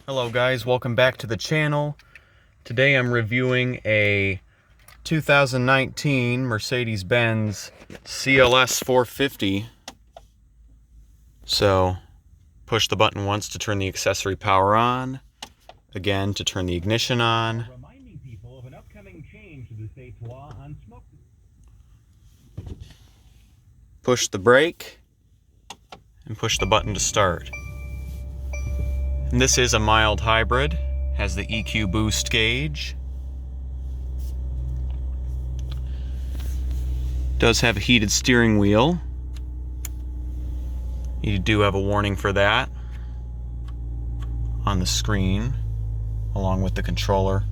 Hello guys, welcome back to the channel. Today I'm reviewing a 2019 Mercedes-Benz CLS450. So, push the button once to turn the accessory power on, again to turn the ignition on. Reminding people of an upcoming change to the state's law on smoke. Push the brake, and push the button to start. And this is a mild hybrid, has the EQ boost gauge. Does have a heated steering wheel. You do have a warning for that on the screen, along with the controller.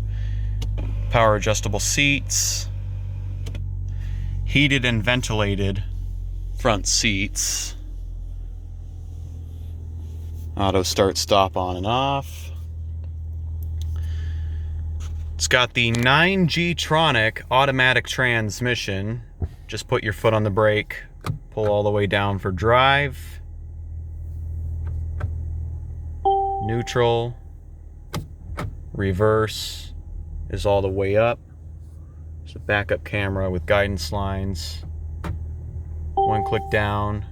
Power adjustable seats. Heated and ventilated front seats. Auto start stop on and off. It's got the 9G-tronic automatic transmission. Just put your foot on the brake, pull all the way down for drive. Neutral. Reverse is all the way up. There's a backup camera with guidance lines. One click down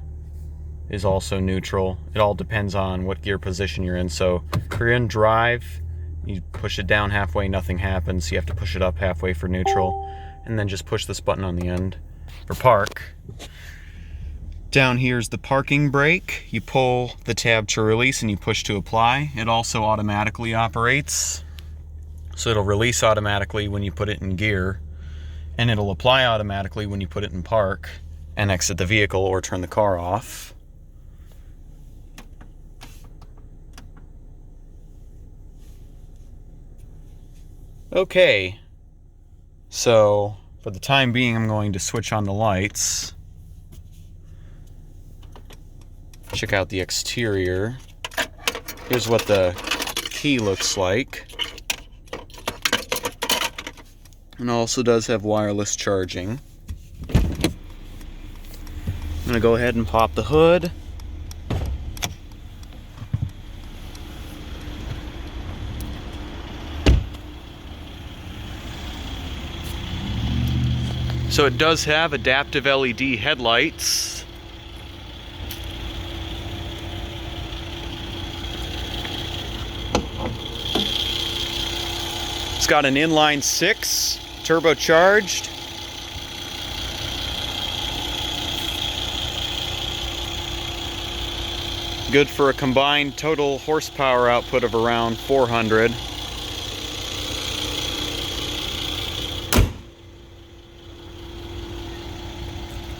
is also neutral. It all depends on what gear position you're in. So if you're in drive, you push it down halfway, nothing happens. You have to push it up halfway for neutral, and then just push this button on the end for park. Down here is the parking brake. You pull the tab to release and you push to apply. It also automatically operates. So it'll release automatically when you put it in gear, and it'll apply automatically when you put it in park and exit the vehicle or turn the car off. Okay, so for the time being, I'm going to switch on the lights. Check out the exterior. Here's what the key looks like. And also does have wireless charging. I'm gonna go ahead and pop the hood. So it does have adaptive LED headlights. It's got an inline 6, turbocharged. Good for a combined total horsepower output of around 400.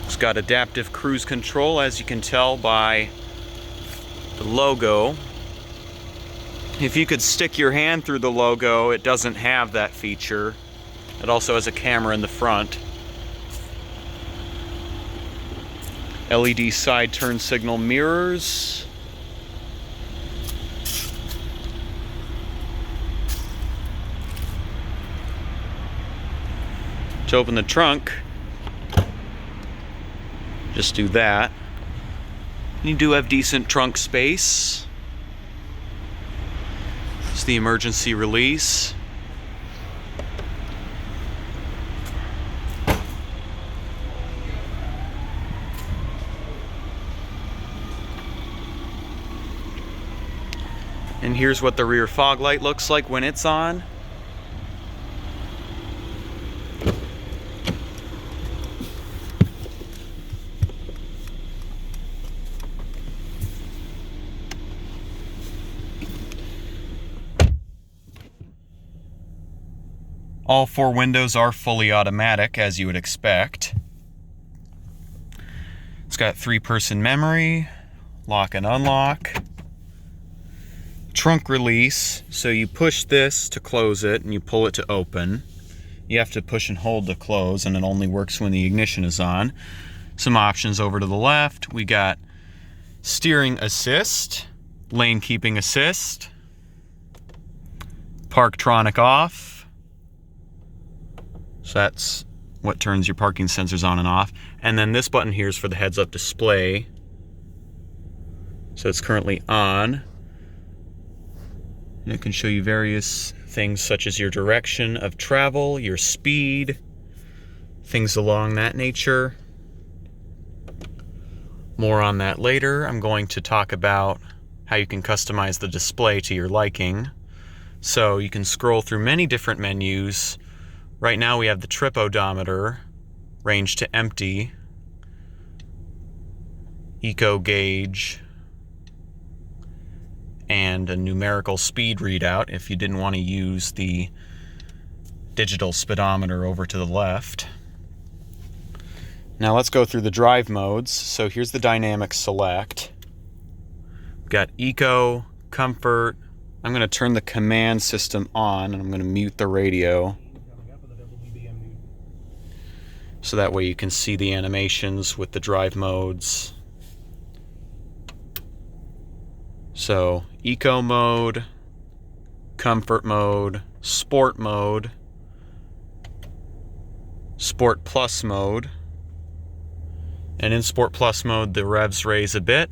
It's got adaptive cruise control, as you can tell by the logo. If you could stick your hand through the logo, it doesn't have that feature. It also has a camera in the front. LED side turn signal mirrors. To open the trunk, just do that. You do have decent trunk space. It's the emergency release. And here's what the rear fog light looks like when it's on. All 4 windows are fully automatic, as you would expect. It's got 3-person memory, lock and unlock. Trunk release, so you push this to close it and you pull it to open. You have to push and hold to close, and it only works when the ignition is on. Some options over to the left. We got steering assist, lane keeping assist, Parktronic off. So that's what turns your parking sensors on and off. And then this button here is for the heads-up display. So it's currently on. And it can show you various things such as your direction of travel, your speed, things along that nature. More on that later. I'm going to talk about how you can customize the display to your liking. So you can scroll through many different menus. Right now we have the trip odometer, range to empty, eco gauge, and a numerical speed readout if you didn't want to use the digital speedometer over to the left. Now let's go through the drive modes. So here's the dynamic select. We've got eco, comfort. I'm going to turn the command system on and I'm going to mute the radio. So that way you can see the animations with the drive modes. So eco mode, comfort mode, sport mode, sport plus mode. And in sport plus mode, the revs raise a bit.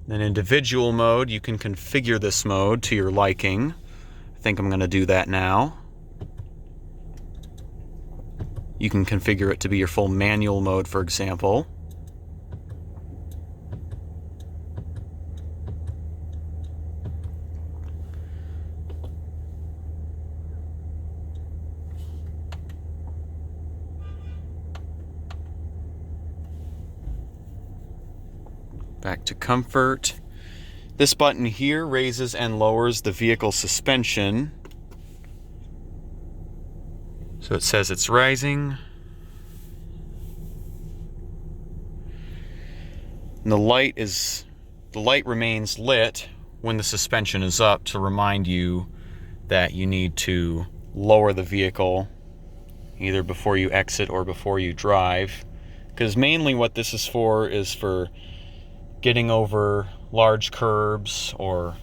Then individual mode, you can configure this mode to your liking. I think I'm going to do that now. You can configure it to be your full manual mode, for example. Back to comfort. This button here raises and lowers the vehicle suspension. So it says it's rising. And the light remains lit when the suspension is up to remind you that you need to lower the vehicle either before you exit or before you drive. Because mainly what this is for getting over large curbs or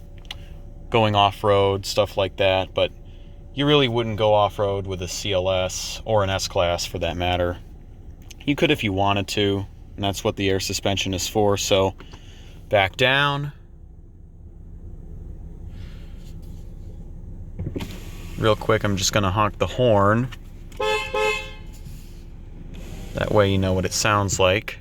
going off-road, stuff like that. But you really wouldn't go off-road with a CLS or an S-Class for that matter. You could if you wanted to, and that's what the air suspension is for. So back down. Real quick, I'm just going to honk the horn. That way you know what it sounds like.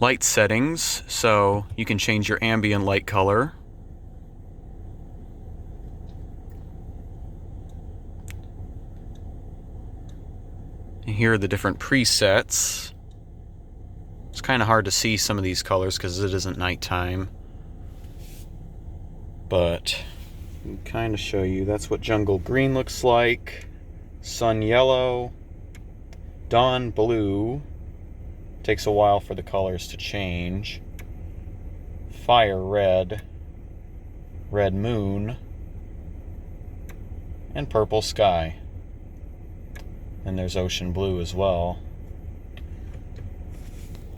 Light settings, so you can change your ambient light color. And here are the different presets. It's kind of hard to see some of these colors because it isn't nighttime. But I can kind of show you. That's what jungle green looks like. Sun yellow. Dawn blue. Takes a while for the colors to change. Fire red, red moon, and purple sky. And there's ocean blue as well.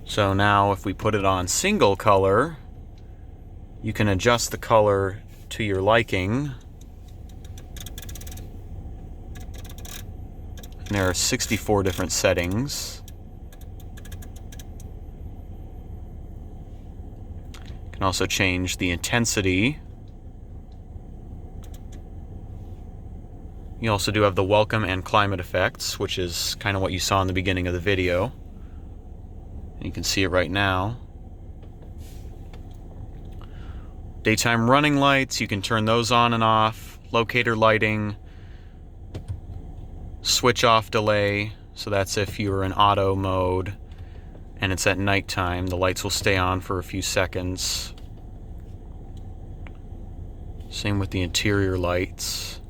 So now if we put it on single color, you can adjust the color to your liking. And there are 64 different settings. Also change the intensity. You also do have the welcome and climate effects, which is kind of what you saw in the beginning of the video. And you can see it right now. Daytime running lights, you can turn those on and off. Locator lighting. Switch off delay, so that's if you're in auto mode and it's at nighttime, the lights will stay on for a few seconds. Same with the interior lights.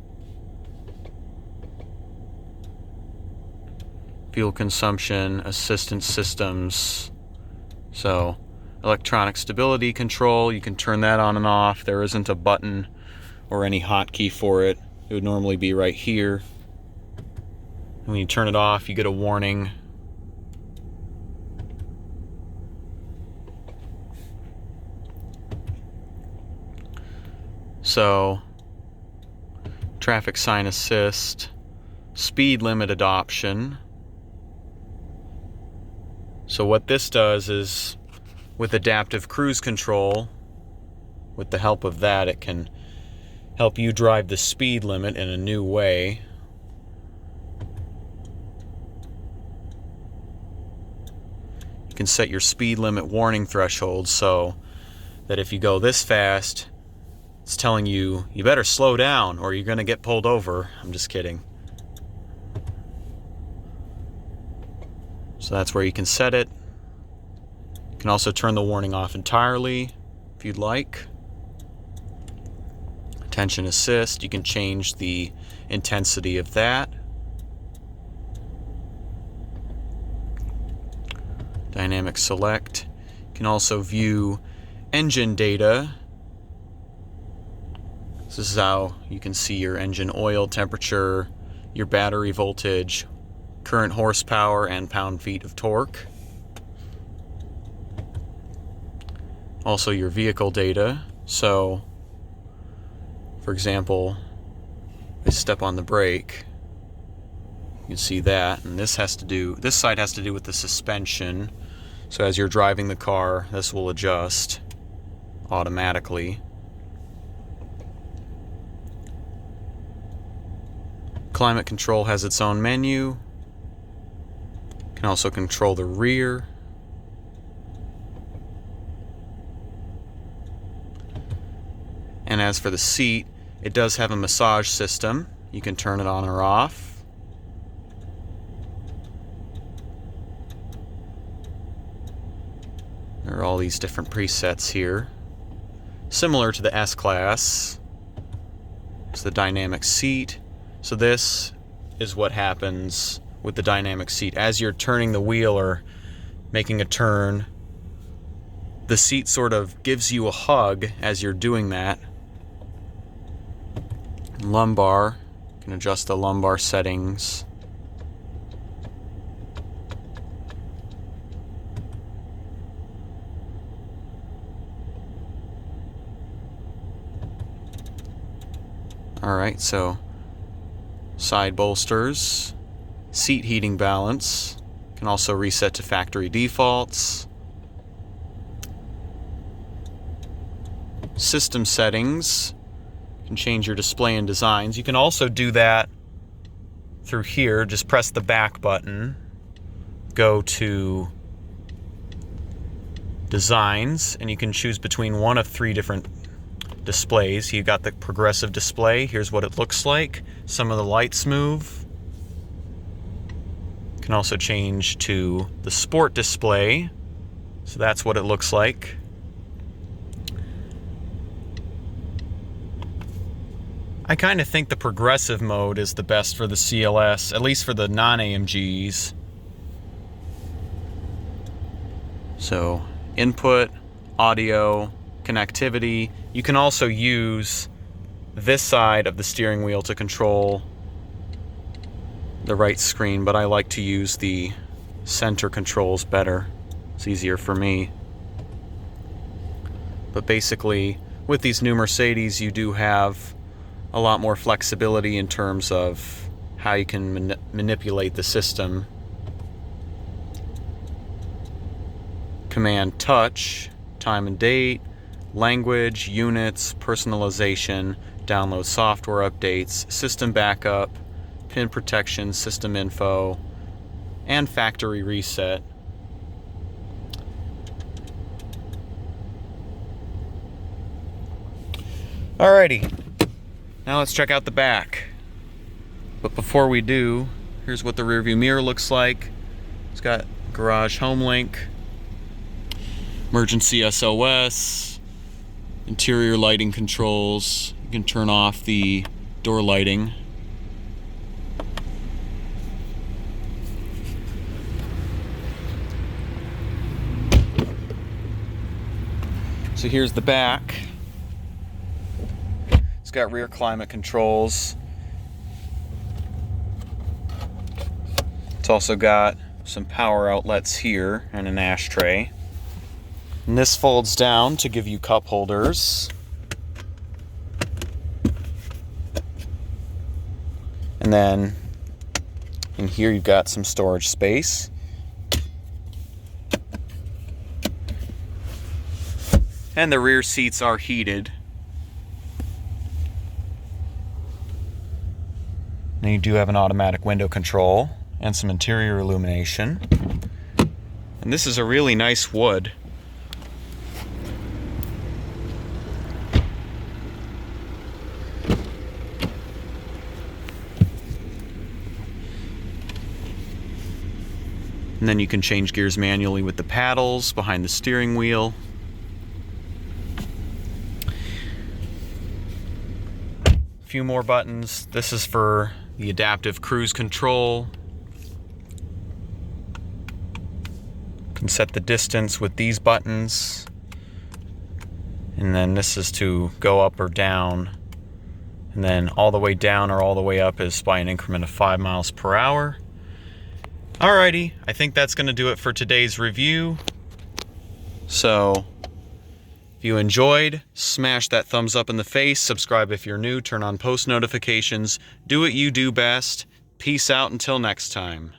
Fuel consumption, assistance systems. So, electronic stability control, you can turn that on and off. There isn't a button or any hotkey for it. It would normally be right here. And when you turn it off, you get a warning. So, traffic sign assist, speed limit adoption. So what this does is with adaptive cruise control, with the help of that, it can help you drive the speed limit in a new way. You can set your speed limit warning threshold so that if you go this fast, it's telling you, you better slow down or you're going to get pulled over. I'm just kidding. So that's where you can set it. You can also turn the warning off entirely if you'd like. Attention assist, you can change the intensity of that. Dynamic select. You can also view engine data. This is how you can see your engine oil temperature, your battery voltage, current horsepower, and pound-feet of torque. Also your vehicle data. So, for example, if I step on the brake, you can see that, and this side has to do with the suspension. So as you're driving the car, this will adjust automatically. Climate control has its own menu. You can also control the rear. And as for the seat, it does have a massage system. You can turn it on or off. There are all these different presets here. Similar to the S-Class. It's the dynamic seat. So this is what happens with the dynamic seat. As you're turning the wheel or making a turn, the seat sort of gives you a hug as you're doing that. Lumbar, you can adjust the lumbar settings. Alright, so side bolsters, seat heating balance, can also reset to factory defaults. System settings, you can change your display and designs. You can also do that through here. Just press the back button, go to designs, and you can choose between one of 3 different displays. You got the progressive display. Here's what it looks like. Some of the lights move. You can also change to the sport display. So that's what it looks like. I kind of think the progressive mode is the best for the CLS, at least for the non-AMGs. So, input, audio, connectivity. You can also use this side of the steering wheel to control the right screen, but I like to use the center controls better. It's easier for me. But basically, with these new Mercedes, you do have a lot more flexibility in terms of how you can manipulate the system. Command touch, time and date, language, units, personalization, download software updates, system backup, pin protection, system info, and factory reset. Alrighty, now let's check out the back. But before we do, here's what the rearview mirror looks like. It's got garage home link, emergency SOS, interior lighting controls. You can turn off the door lighting. So here's the back. It's got rear climate controls. It's also got some power outlets here and an ashtray. And this folds down to give you cup holders. And then in here you've got some storage space. And the rear seats are heated. Then you do have an automatic window control and some interior illumination. And this is a really nice wood. And then you can change gears manually with the paddles behind the steering wheel. A few more buttons. This is for the adaptive cruise control. You can set the distance with these buttons. And then this is to go up or down. And then all the way down or all the way up is by an increment of 5 miles per hour. Alrighty, I think that's going to do it for today's review. So, if you enjoyed, smash that thumbs up in the face, subscribe if you're new, turn on post notifications, do what you do best. Peace out until next time.